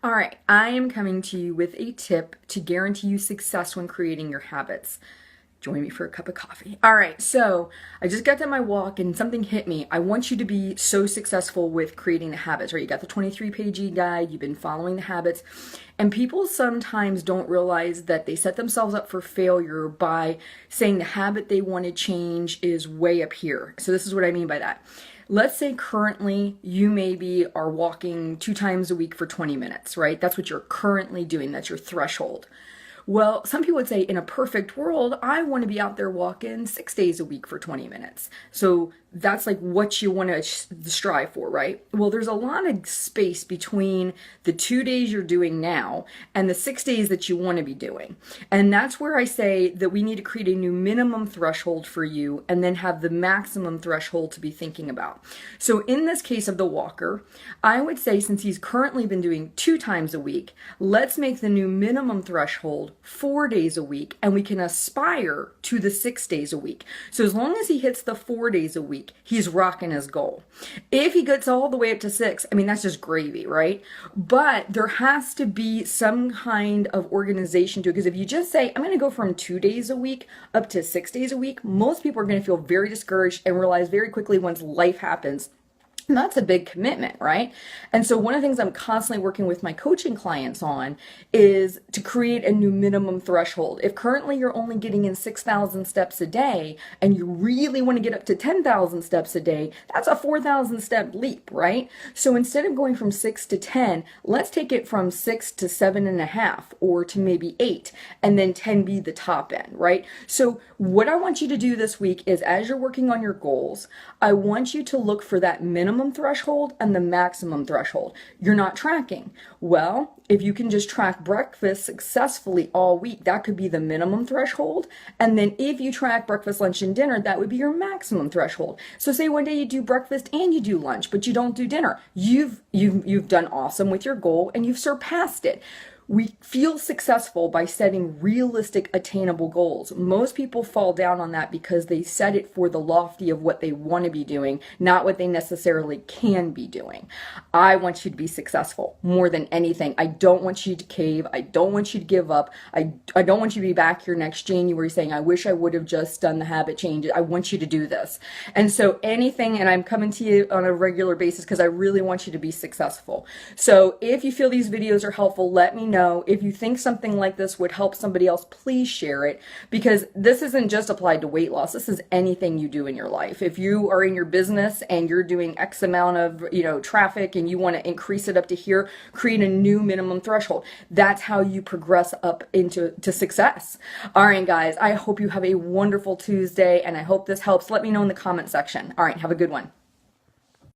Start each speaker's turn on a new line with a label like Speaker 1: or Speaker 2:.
Speaker 1: All right, I am coming to you with a tip to guarantee you success when creating your habits. Join me for a cup of coffee. All right, so I just got done my walk and something hit me. I want you to be so successful with creating the habits, right? You got the 23-page e-guide, you've been following the habits, and people sometimes don't realize that they set themselves up for failure by saying the habit they want to change is way up here. So this is what I mean by that. Let's say currently you maybe are walking 2 times a week for 20 minutes, right? That's what you're currently doing. That's your threshold. Well, some people would say in a perfect world, I want to be out there walking 6 days a week for 20 minutes. So that's like what you want to strive for, right? Well, there's a lot of space between the 2 days you're doing now and the 6 days that you want to be doing. And that's where I say that we need to create a new minimum threshold for you and then have the maximum threshold to be thinking about. So in this case of the walker, I would say since he's currently been doing 2 times a week, let's make the new minimum threshold 4 days a week, and we can aspire to the 6 days a week. So as long as he hits the 4 days a week, he's rocking his goal. If he gets all the way up to 6, I mean, that's just gravy, right? But there has to be some kind of organization to it, because if you just say, I'm going to go from 2 days a week up to 6 days a week, most people are going to feel very discouraged and realize very quickly once life happens, and that's a big commitment, right? And so one of the things I'm constantly working with my coaching clients on is to create a new minimum threshold. If currently you're only getting in 6,000 steps a day and you really want to get up to 10,000 steps a day, that's a 4,000 step leap, right? So instead of going from 6 to 10, let's take it from 6 to 7.5 or to maybe 8, and then 10 be the top end, right? So what I want you to do this week is as you're working on your goals, I want you to look for that minimum threshold and the maximum threshold. You're not tracking. Well, if you can just track breakfast successfully all week, that could be the minimum threshold. And then if you track breakfast, lunch, and dinner, that would be your maximum threshold. So say one day you do breakfast and you do lunch, but you don't do dinner. You've done awesome with your goal and you've surpassed it. We feel successful by setting realistic, attainable goals. Most people fall down on that because they set it for the lofty of what they want to be doing, not what they necessarily can be doing. I want you to be successful more than anything. I don't want you to cave. I don't want you to give up. I don't want you to be back here next January saying, I wish I would have just done the habit change. I want you to do this. And so anything, and I'm coming to you on a regular basis because I really want you to be successful. So if you feel these videos are helpful, let me know. If you think something like this would help somebody else, please share it, because this isn't just applied to weight loss. This is anything you do in your life. If you are in your business and you're doing X amount of, traffic and you want to increase it up to here, create a new minimum threshold. That's how you progress up into success. All right, guys, I hope you have a wonderful Tuesday and I hope this helps. Let me know in the comment section. All right, have a good one.